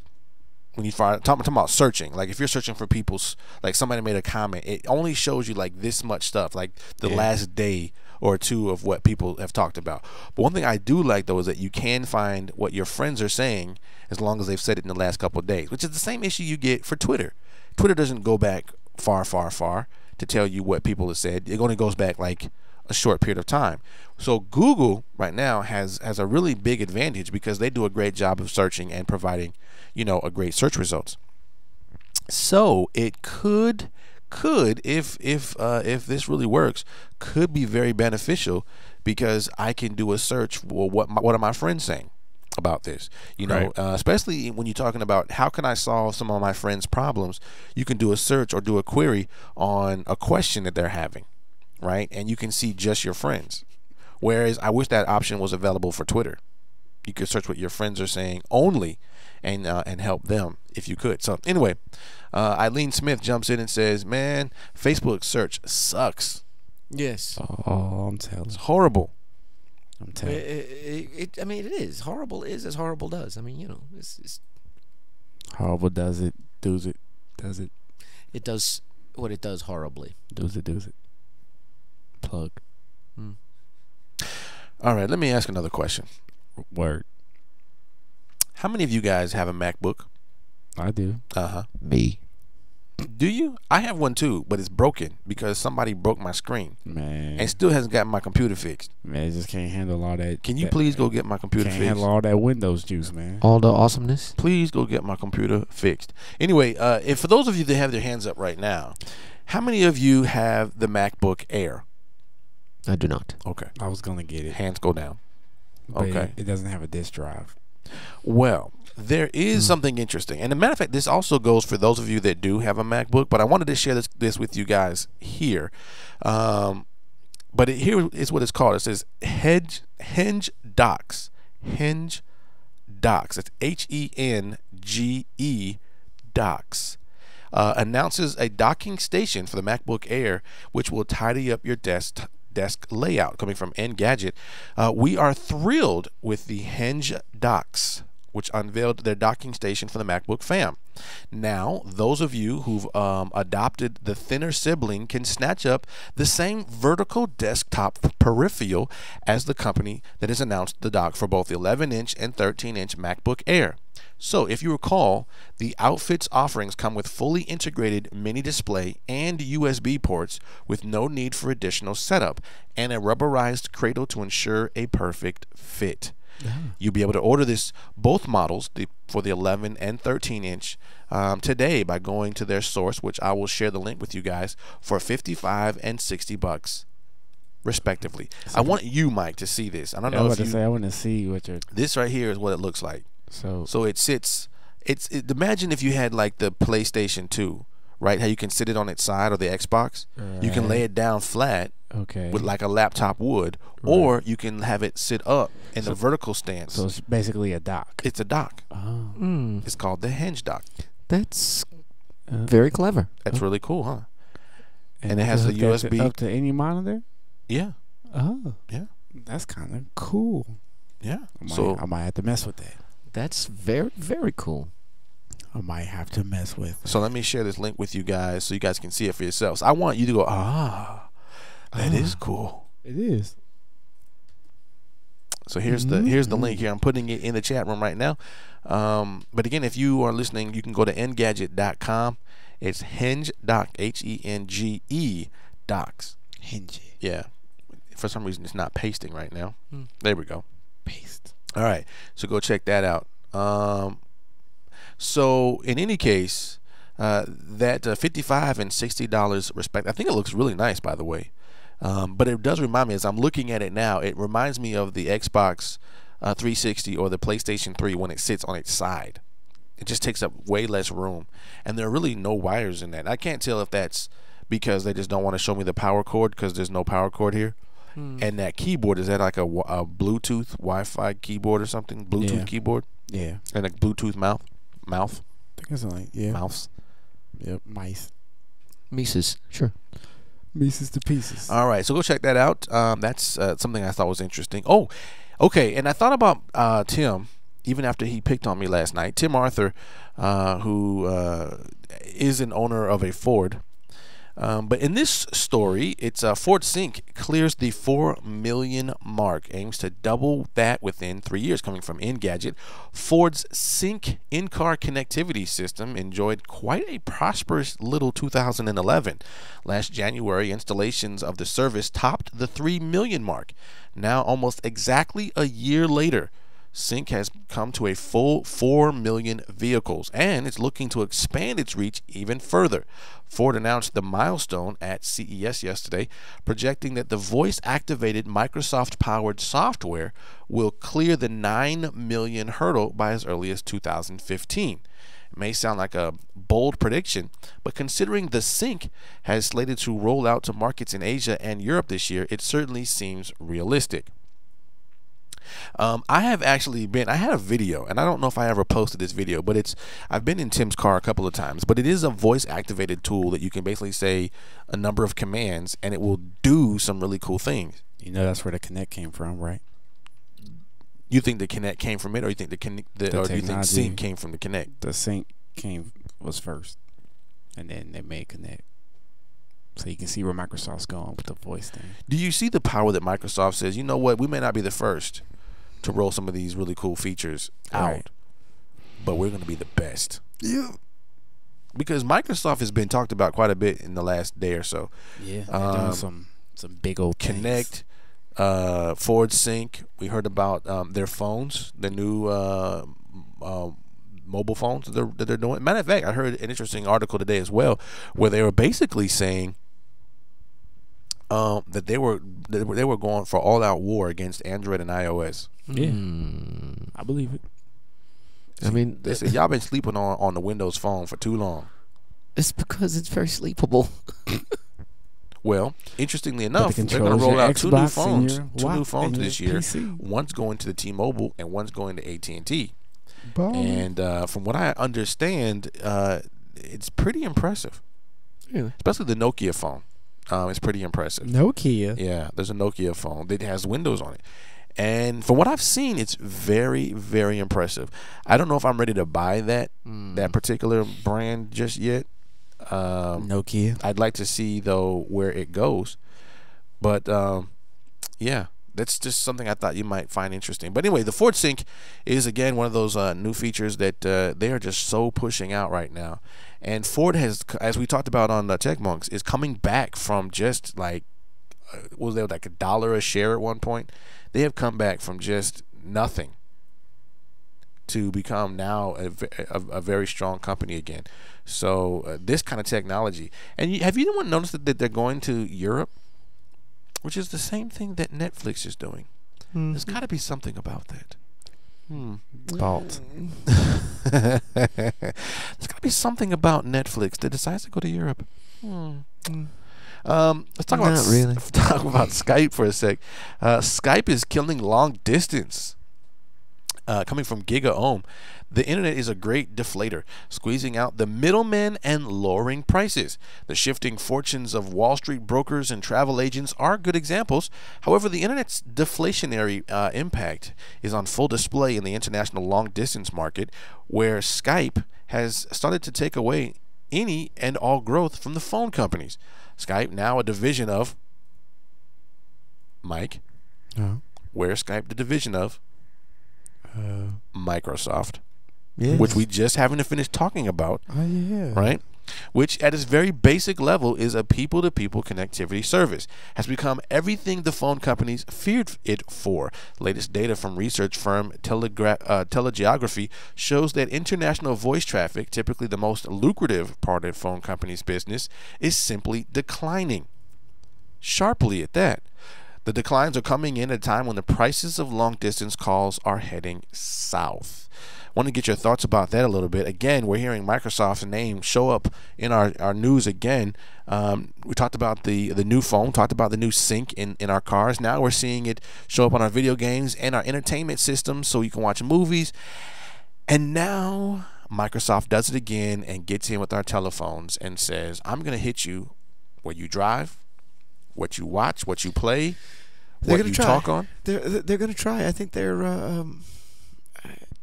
When you find talking about searching, like if you're searching for people's, like somebody made a comment, it only shows you like this much stuff, like the last day or two of what people have talked about. But one thing I do like though is that you can find what your friends are saying as long as they've said it in the last couple of days, which is the same issue you get for Twitter. Twitter doesn't go back far to tell you what people have said. It only goes back like a short period of time. So Google right now has a really big advantage because they do a great job of searching and providing, a great search results. So it could if this really works, could be very beneficial because I can do a search for what are my friends saying about this, right. Especially when you're talking about how can I solve some of my friends' problems. You can do a search or do a query on a question that they're having, right? And you can see just your friends. Whereas I wish that option was available for Twitter. You could search what your friends are saying only and help them if you could. So anyway, Eileen Smith jumps in and says, man, Facebook search sucks. Yes. Oh, I'm telling. It's horrible. I'm telling. I mean, it is. Horrible is as horrible does. I mean, it's Horrible does it. Does it. Does it. It does what it does horribly. Does it. Does it. Plug. All right, let me ask another question. Word. How many of you guys have a MacBook? I do. Me. Do you? I have one too, but it's broken because somebody broke my screen Man. and still hasn't gotten my computer fixed. Man, it just can't handle all that. Can you please go get my computer Can't fixed? handle all that Windows juice, man. All the awesomeness. Please go get my computer fixed. Anyway, if for those of you that have their hands up right now, how many of you have the MacBook Air? I do not. Okay. I was gonna get it. Hands go down. But Okay. It doesn't have a disk drive. Well, there is something interesting. And as a matter of fact, this also goes for those of you that do have a MacBook, but I wanted to share this with you guys here. But here is what it's called. It says Henge Docks. Henge Docks. It's HENGE Docks. Announces a docking station for the MacBook Air, which will tidy up your desk layout. Coming from Engadget, we are thrilled with the Henge Docks, which unveiled their docking station for the MacBook fam. Now, those of you who've adopted the thinner sibling can snatch up the same vertical desktop peripheral as the company that has announced the dock for both the 11-inch and 13-inch MacBook Air. So, if you recall, the outfit's offerings come with fully integrated mini display and USB ports with no need for additional setup, and a rubberized cradle to ensure a perfect fit. You'll be able to order both models for the 11 and 13-inch today by going to their source, which I will share the link with you guys, for $55 and $60 respectively. I want you, Mike, to see this. I don't know if you. I want to see what you're. This right here is what it looks like. So it sits. Imagine if you had like the PlayStation 2, right? How you can sit it on its side, or the Xbox. Right. You can lay it down flat. Okay. With like a laptop would, or you can have it sit up in a vertical stance. So it's basically a dock. It's a dock. Oh. It's called the Henge Dock. That's very clever. That's really cool, huh? And it has the hook that USB. up to any monitor. Yeah, Oh. yeah, That's kind of cool. yeah. I might have to mess with that. That's very, very cool. I might have to mess with. So let me share this link with you guys so you guys can see it for yourselves. I want you to go, that is cool. It is. So here's the link here. I'm putting it in the chat room right now. But again, if you are listening, you can go to engadget.com. It's Henge Dock, HENGE Docks. Henge. Yeah. For some reason, it's not pasting right now. There we go. Paste. All right. So go check that out. So in any case, that $55 and $60 respect. I think it looks really nice, by the way. But it does remind me, as I'm looking at it now, it reminds me of the Xbox 360 or the PlayStation 3 when it sits on its side. It just takes up way less room, and there are really no wires in that. I can't tell if that's because they just don't want to show me the power cord because there's no power cord here. And that keyboard, is that like a Bluetooth Wi-Fi keyboard or something? Bluetooth keyboard? Yeah. And a Bluetooth mouth? I think it's like Mouse? Yep. Mice. Mises, sure. Mices to pieces. All right, so go check that out. That's something I thought was interesting. Oh, okay, and I thought about Tim, even after he picked on me last night. Tim Arthur, who is an owner of a Ford. But in this story, it's Ford Sync clears the 4 million mark, aims to double that within 3 years. Coming from Engadget, Ford's Sync in-car connectivity system enjoyed quite a prosperous little 2011. Last January, installations of the service topped the 3 million mark. Now, almost exactly a year later, Sync has come to a full 4 million vehicles, and it's looking to expand its reach even further. Ford announced the milestone at CES yesterday, projecting that the voice-activated Microsoft-powered software will clear the 9 million hurdle by as early as 2015. It may sound like a bold prediction, but considering the Sync has slated to roll out to markets in Asia and Europe this year, it certainly seems realistic. I have actually I had a video, and I don't know if I ever posted this video, but I've been in Tim's car a couple of times, but it is a voice activated tool that you can basically say a number of commands and it will do some really cool things. You know that's where the Connect came from, right? You think the Connect came from it, or you think or do you think technology. Sync came from the Connect? The Sync was first, and then they made Connect. So you can see where Microsoft's going with the voice thing. Do you see the power that Microsoft says, you know what, we may not be the first to roll some of these really cool features out, Right. but we're going to be the best. Yeah. Because Microsoft has been talked about quite a bit in the last day or so. Yeah, they're doing some big old things. Connect, Forward Sync. We heard about their phones, the new mobile phones that they're doing. Matter of fact, I heard an interesting article today as well, where they were basically saying that they were going for all out war against Android and iOS. Yeah, I believe it. I mean, They said y'all been sleeping on the Windows Phone for too long. it's because it's very sleepable. Well, interestingly enough, they're going controls to roll your out two new Xbox and phones, your two new Watch phones and this your year. PC. One's going to the T-Mobile and one's going to AT&T. Ball. And from what I understand, it's pretty impressive. Really? Especially the Nokia phone. It's pretty impressive. Nokia. Yeah, there's a Nokia phone that has Windows on it. And from what I've seen, it's very, very impressive. I don't know if I'm ready to buy that particular brand just yet. Nokia. I'd like to see, though, where it goes. But, yeah, that's just something I thought you might find interesting. But anyway, the Forward Sync is, again, one of those new features that they are just so pushing out right now. And Ford has, as we talked about on Tech Monks, is coming back from just like, was there like $1 a share at one point? They have come back from just nothing to become now a very strong company again. So this kind of technology. And have you noticed that they're going to Europe? Which is the same thing that Netflix is doing. There's got to be something about that. Fault. There's got to be something about Netflix that decides to go to Europe. Let's talk about Not really. talk about Skype for a sec. Skype is killing long distance. Coming from GigaOhm, the internet is a great deflator, squeezing out the middlemen and lowering prices. The shifting fortunes of Wall Street brokers and travel agents are good examples. However, the internet's deflationary impact is on full display in the international long-distance market, where Skype has started to take away any and all growth from the phone companies. Skype, now a division of Mike, where Skype the division of Microsoft, which we just haven't finished talking about, right? Which at its very basic level is a people-to-people connectivity service, has become everything the phone companies feared it for. Latest data from research firm Telegeography shows that international voice traffic, typically the most lucrative part of phone companies' business, is simply declining. Sharply at that. The declines are coming in at a time when the prices of long-distance calls are heading south. I want to get your thoughts about that a little bit. Again, we're hearing Microsoft's name show up in our news again. We talked about the new phone, talked about the new sync in our cars. Now we're seeing it show up on our video games and our entertainment systems so you can watch movies. And now Microsoft does it again and gets in with our telephones and says, I'm going to hit you where you drive, what you watch, what you play, what you talk on. They're going to try. I think they're.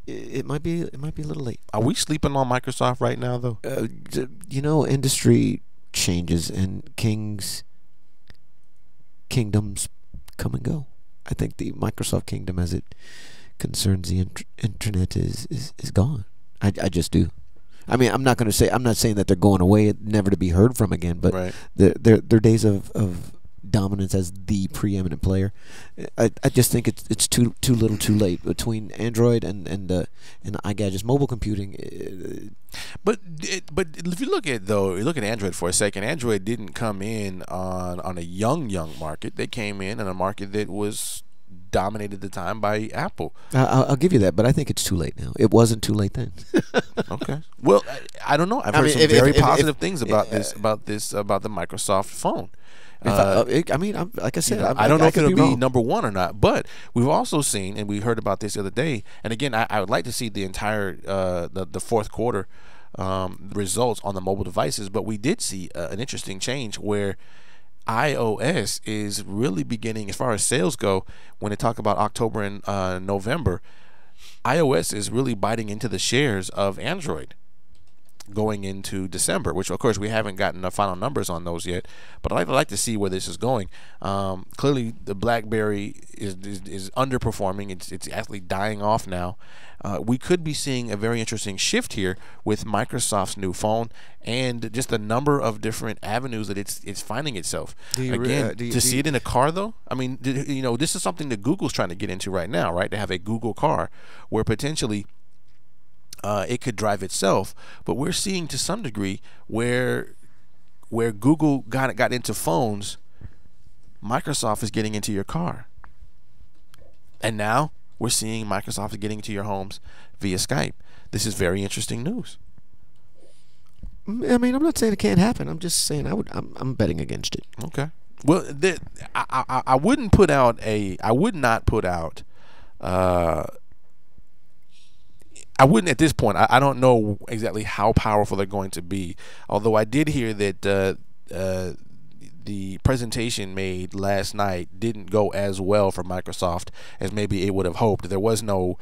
It might be a little late. Are we sleeping on Microsoft right now, though? Industry changes and kingdoms come and go. I think the Microsoft kingdom, as it concerns the internet, is gone. I just do. I mean, I'm not saying that they're going away, never to be heard from again. But Right. their days of dominance as the preeminent player, I just think it's too little, too late between Android and iGadgets, mobile computing. But if you look at Android for a second. Android didn't come in on a young market. They came in a market that was dominated at the time by Apple. I'll give you that, but I think it's too late now. It wasn't too late then. Okay. Well, I don't know. I've heard some very positive things about the Microsoft phone. Like I said, I don't know if could it'll be be wrong. number one or not, but we've also seen, and we heard about this the other day, and again, I would like to see the entire the fourth quarter results on the mobile devices, but we did see an interesting change where iOS is really beginning, as far as sales go, when they talk about October and November, iOS is really biting into the shares of Android. going into December, which of course we haven't gotten the final numbers on those yet, but I'd like to see where this is going. Clearly the BlackBerry is underperforming. It's actually dying off now. We could be seeing a very interesting shift here with Microsoft's new phone and just the number of different avenues that it's finding itself. To see it in a car, though, I mean, this is something that Google's trying to get into right now, right? To have a Google car where potentially it could drive itself, but we're seeing to some degree where Google got into phones, Microsoft is getting into your car, and now we're seeing Microsoft is getting into your homes via Skype. This is very interesting news. I mean, I'm not saying it can't happen. I'm just saying I'm betting against it. Okay. Well, I would not put out. I wouldn't at this point. I don't know exactly how powerful they're going to be. Although I did hear that the presentation made last night didn't go as well for Microsoft as maybe it would have hoped. There was no,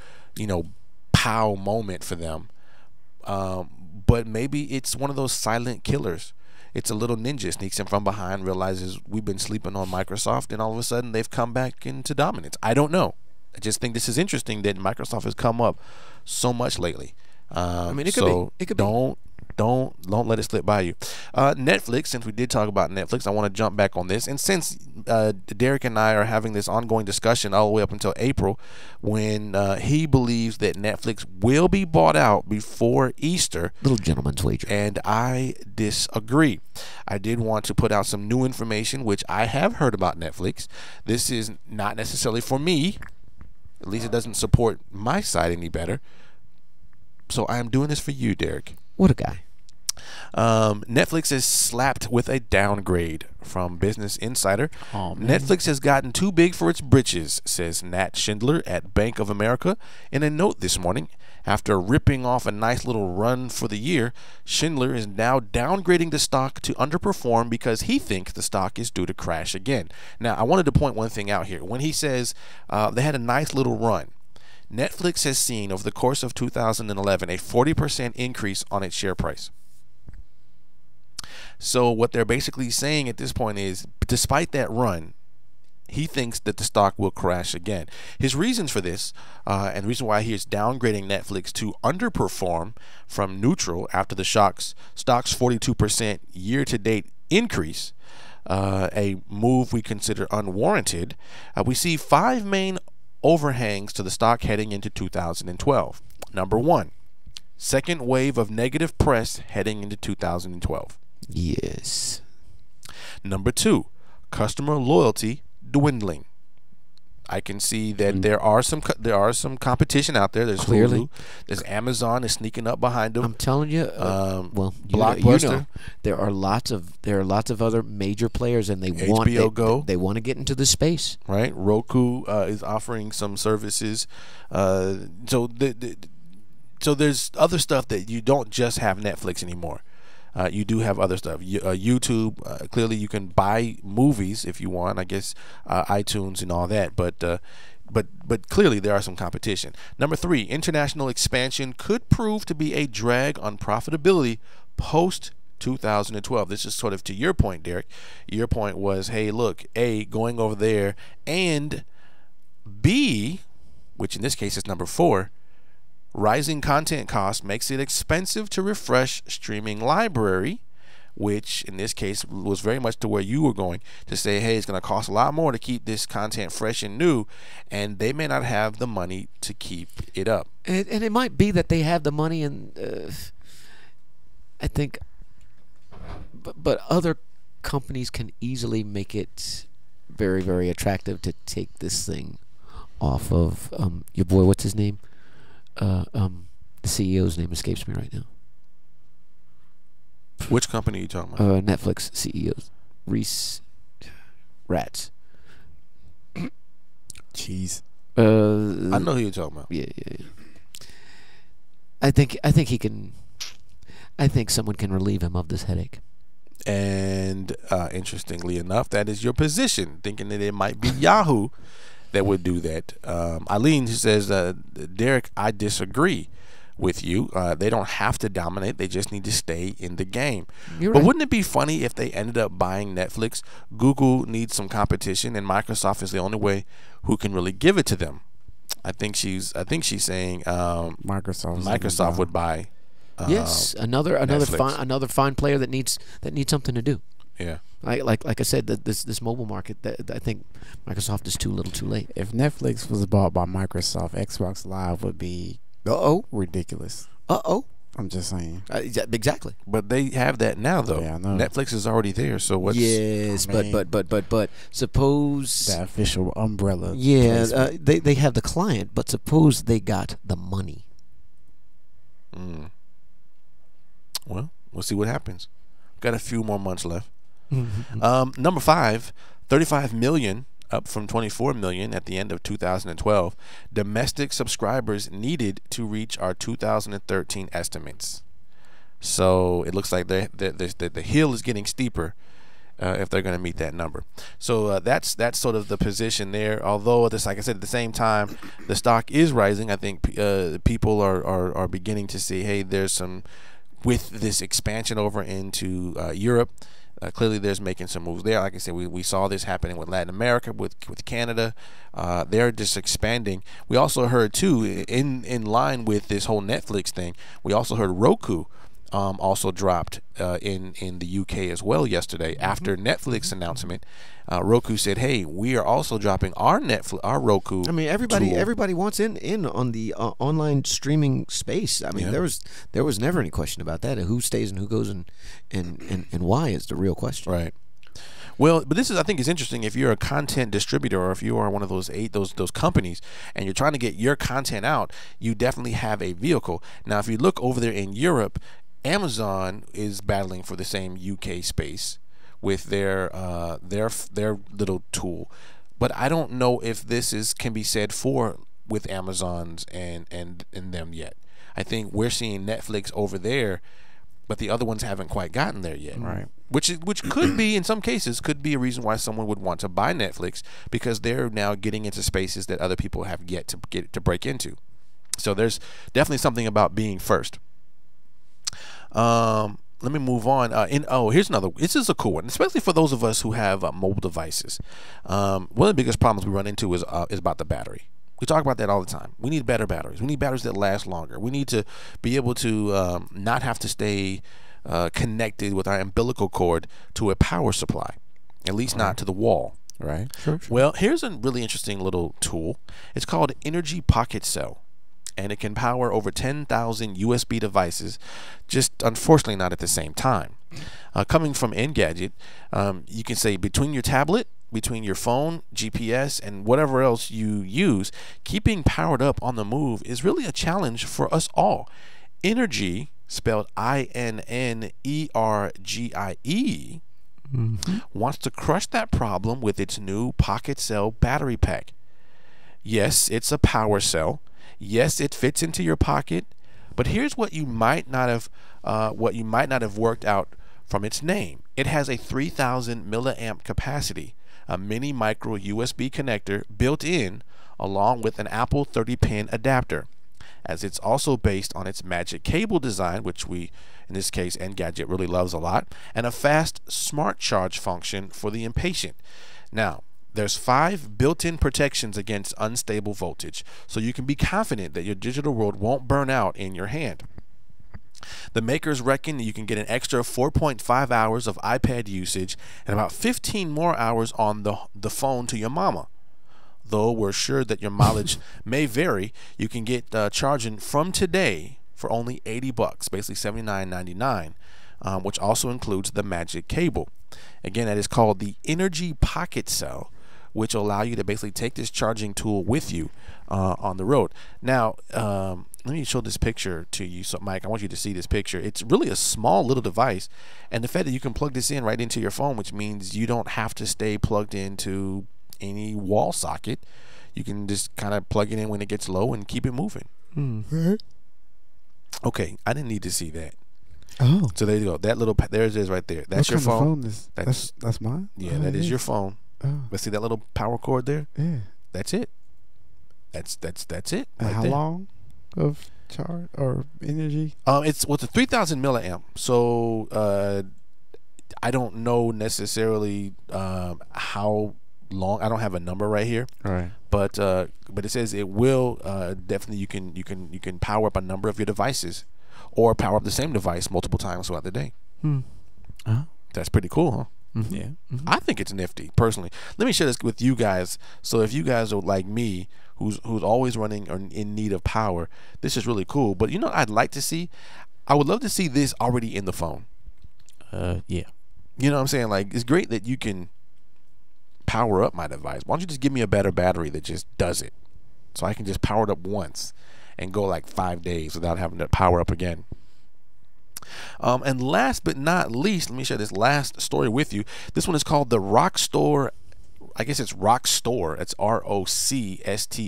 pow moment for them. But maybe it's one of those silent killers. It's a little ninja, sneaks in from behind, realizes we've been sleeping on Microsoft, and all of a sudden they've come back into dominance. I don't know. I just think this is interesting that Microsoft has come up so much lately. I mean, it could be. It could be. Don't let it slip by you. Netflix, since we did talk about Netflix, I want to jump back on this. And since Derek and I are having this ongoing discussion all the way up until April, when he believes that Netflix will be bought out before Easter. Little gentleman's wager. And I disagree. I did want to put out some new information, which I have heard about Netflix. This is not necessarily for me. At least it doesn't support my side any better. So I am doing this for you, Derek. What a guy. Netflix is slapped with a downgrade from Business Insider. Oh, man. Netflix has gotten too big for its britches, says Nat Schindler at Bank of America in a note this morning. After ripping off a nice little run for the year, Schindler is now downgrading the stock to underperform because he thinks the stock is due to crash again. Now, I wanted to point one thing out here. When he says they had a nice little run, Netflix has seen over the course of 2011 a 40% increase on its share price. So what they're basically saying at this point is, despite that run, he thinks that the stock will crash again. His reasons for this, and the reason why he is downgrading Netflix to underperform from neutral after the stock's 42% year-to-date increase, a move we consider unwarranted. We see 5 main overhangs to the stock heading into 2012. Number 1, second wave of negative press heading into 2012. Yes. Number 2, customer loyalty dwindling. I can see that there are some competition out there. There's Clearly. Hulu, there's Amazon is sneaking up behind them. I'm telling you, Blockbuster. There are lots of other major players, and they HBO want to get into the space. Right, Roku is offering some services. So there's other stuff that you don't just have Netflix anymore. You do have other stuff. YouTube, clearly you can buy movies if you want. I guess iTunes and all that. But clearly there are some competition. Number 3, international expansion could prove to be a drag on profitability post 2012. This is sort of to your point, Derek. Your point was, hey, look, A, going over there, and B, which in this case is number 4, rising content costs makes it expensive to refresh streaming library, which in this case was very much to where you were going to say, hey, it's going to cost a lot more to keep this content fresh and new, and they may not have the money to keep it up. And it might be that they have the money, and I think, but other companies can easily make it very, very attractive to take this thing off of your boy. What's his name? The CEO's name escapes me right now. Which company are you talking about? Netflix CEO, Reese Rats. Jeez. I know who you're talking about. Yeah. I think he can. I think someone can relieve him of this headache. And interestingly enough, that is your position, thinking that it might be Yahoo that would do that. Eileen says, Derek, I disagree. with you. They don't have to dominate. They just need to stay in the game. You're But right. wouldn't it be funny if they ended up buying Netflix? Google needs some competition, and Microsoft is the only way who can really give it to them. I think she's saying Microsoft would buy. Yes, another Netflix. fine player that needs something to do. Yeah. Like I said, that this mobile market, that I think Microsoft is too little, too late. If Netflix was bought by Microsoft, Xbox Live would be ridiculous. I'm just saying. Exactly. But they have that now, though. Yeah, I know. Netflix is already there, so what's... Yes, I mean, but suppose The official umbrella. yeah, placement. they have the client, but suppose they got the money. Well, we'll see what happens. Got a few more months left. Number 5, 35 million, up from 24 million at the end of 2012. Domestic subscribers needed to reach our 2013 estimates. So it looks like the hill is getting steeper if they're going to meet that number. So that's sort of the position there. Although, like I said, at the same time, the stock is rising. I think people are beginning to see, hey, there's some, with this expansion over into Europe. Clearly, there's making some moves there. Like I said, we saw this happening with Latin America, with Canada. They're just expanding. We also heard, too, in line with this whole Netflix thing, we also heard Roku also dropped in the UK as well yesterday. After Netflix announcement, Roku said, hey, we are also dropping our Roku. I mean, everybody wants in on the online streaming space. I mean, there was never any question about that. Who stays and who goes and why is the real question. Right. Well, but this is, I think, is interesting. If you're a content distributor, or if you are one of those companies, and you're trying to get your content out, you definitely have a vehicle. Now, if you look over there in Europe, Amazon is battling for the same UK space with their little tool, but I don't know if this can be said with Amazon's and them yet. I think we're seeing Netflix over there, but the other ones haven't quite gotten there yet. Right. Which could be, in some cases, could be a reason why someone would want to buy Netflix, because they're now getting into spaces that other people have yet to break into. So there's definitely something about being first. Let me move on. Here's another. This is a cool one, especially for those of us who have mobile devices. One of the biggest problems we run into is about the battery. We talk about that all the time. We need better batteries. We need batteries that last longer. We need to be able to not have to stay connected with our umbilical cord to a power supply, at least not to the wall. Right. Sure. Well, here's a really interesting little tool. It's called Innergie PocketCell, and it can power over 10,000 USB devices, just unfortunately not at the same time. Coming from Engadget, you can say between your tablet, between your phone, GPS, and whatever else you use, keeping powered up on the move is really a challenge for us all. Innergie, spelled INNERGIE, wants to crush that problem with its new PocketCell battery pack. Yes, it's a power cell. Yes, it fits into your pocket, but here's what you might not have worked out from its name. It has a 3,000 milliamp capacity, a mini micro USB connector built in, along with an Apple 30-pin adapter, as it's also based on its magic cable design, which we, in this case, Engadget really loves a lot, and a fast smart charge function for the impatient. Now, there's 5 built-in protections against unstable voltage, so you can be confident that your digital world won't burn out in your hand. The makers reckon you can get an extra 4.5 hours of iPad usage and about 15 more hours on the phone to your mama. Though we're sure that your mileage may vary, you can get charging from today for only $80, basically $79.99, which also includes the magic cable. Again, that is called the Innergie PocketCell, which will allow you to basically take this charging tool with you on the road. Now, let me show this picture to you. So, Mike, I want you to see this picture. It's really a small little device, and the fact that you can plug this in right into your phone, which means you don't have to stay plugged into any wall socket. You can just kind of plug it in when it gets low and keep it moving. Okay, I didn't need to see that. Oh, So there you go. That little, there it is right there. That's your what kind phone. of phone is, that's mine. Yeah, Oh, that it is your phone. Oh, But see that little power cord there? yeah. That's it. That's it. And right how there. long of charge or energy? It's a 3,000 milliamp. So I don't know necessarily how long. I don't have a number right here. Right. But it says it will definitely you can power up a number of your devices, or power up the same device multiple times throughout the day. That's pretty cool, huh? Yeah. I think it's nifty personally. Let me share this with you guys. So if you guys are like me, who's always running or in need of power, this is really cool. But you know what I'd like to see? I would love to see this already in the phone. Yeah. You know what I'm saying? Like, it's great that you can power up my device. Why don't you just give me a better battery that just does it, so I can just power it up once and go like 5 days without having to power up again. And last but not least, let me share this last story with you. This one is called the Rocstor. I guess it's Rocstor. It's Rocstor.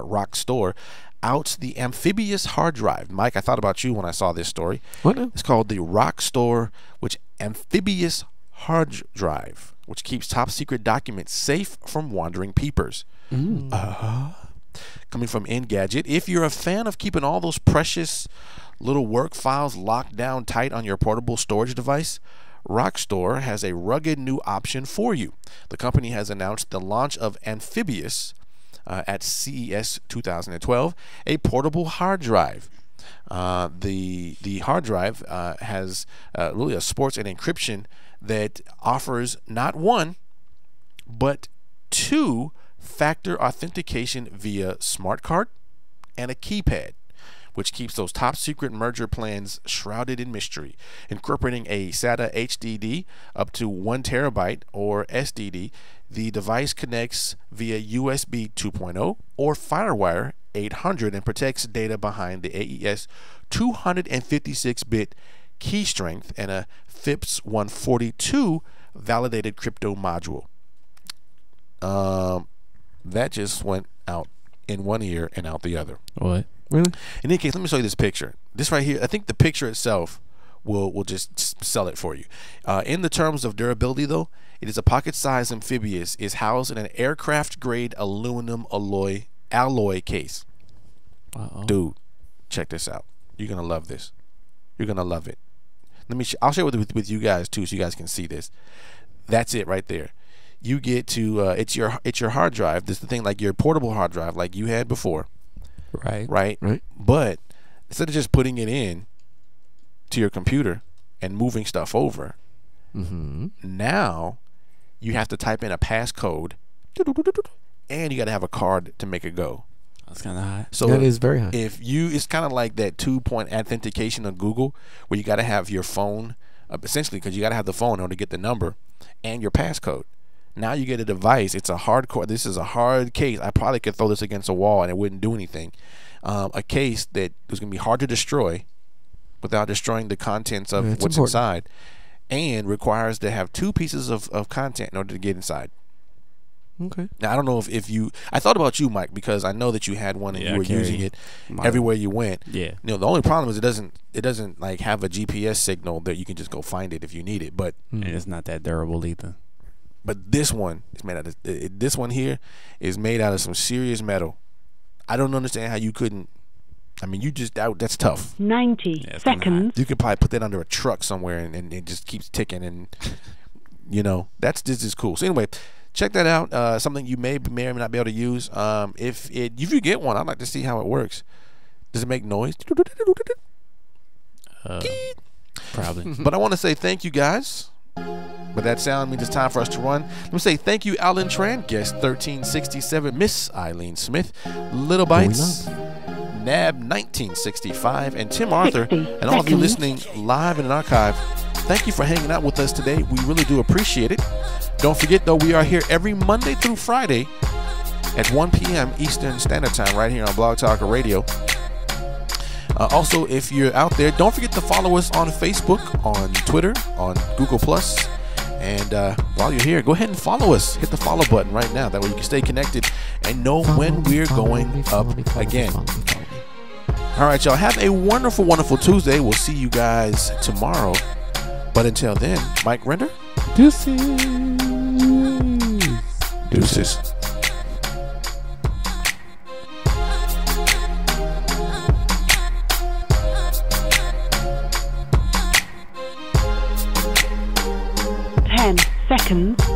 Rocstor outs the Amphibious hard drive. Mike, I thought about you when I saw this story. What now? It's called the Rocstor, which Amphibious hard drive, which keeps top secret documents safe from wandering peepers. Coming from Engadget. If you're a fan of keeping all those precious little work files locked down tight on your portable storage device, Rocstor has a rugged new option for you. The company has announced the launch of Amphibious at CES 2012, a portable hard drive. The hard drive has really a sports and encryption that offers not one, but 2-factor authentication via smart card and a keypad, which keeps those top secret merger plans shrouded in mystery. Incorporating a SATA HDD up to 1 terabyte or SDD, the device connects via USB 2.0 or FireWire 800 and protects data behind the AES 256-bit key strength and a FIPS 142 validated crypto module. That just went out in one ear and out the other. What? Really? In any case, let me show you this picture. This right here, I think the picture itself will just sell it for you. In the terms of durability, though, it is a pocket-sized Amphibious, is housed in an aircraft-grade aluminum alloy case. Dude, check this out. You're gonna love this. You're gonna love it. I'll share it with you guys too, so you guys can see this. That's it right there. You get to it's your hard drive. This is the thing, like your portable hard drive, like you had before. Right. But instead of just putting it in to your computer and moving stuff over, now you have to type in a passcode, and you got to have a card to make it go. That's kind of high. So that is very high. It's kind of like that 2-point authentication on Google, where you got to have your phone, essentially, because you got to have the phone in order to get the number and your passcode. Now you get a device. It's a hardcore. This is a hard case. I probably could throw this against a wall and it wouldn't do anything. A case that was going to be hard to destroy without destroying the contents of what's important. inside, and requires to have 2 pieces of content in order to get inside. Okay. Now I don't know if you. I thought about you, Mike, because I know that you had one and you were using it everywhere you went. Yeah. You know, the only problem is it doesn't like have a GPS signal that you can just go find it if you need it. But and it's not that durable either. But this one is made out of this one here is made out of some serious metal. I don't understand how you couldn't. I mean, that's tough. 90 seconds. You could probably put that under a truck somewhere and it just keeps ticking, and you know, this is cool. So anyway, check that out. Something you may or may not be able to use. If you get one, I'd like to see how it works. Does it make noise? Probably. But I want to say thank you guys. But that sound means it's time for us to run. Let me say thank you, Alan Tran, guest 1367, Miss Eileen Smith, Little Bites, Nab 1965, and Tim Arthur, and all of you listening live in an archive. Thank you for hanging out with us today. We really do appreciate it. Don't forget, though, we are here every Monday through Friday at 1 p.m. Eastern Standard Time right here on Blog Talker Radio. Also, if you're out there, don't forget to follow us on Facebook, on Twitter, on Google+. And while you're here, go ahead and follow us. Hit the follow button right now. That way you can stay connected and know when we're going up again. All right, y'all. Have a wonderful, wonderful Tuesday. We'll see you guys tomorrow. But until then, Mike Render. Deuces. seconds.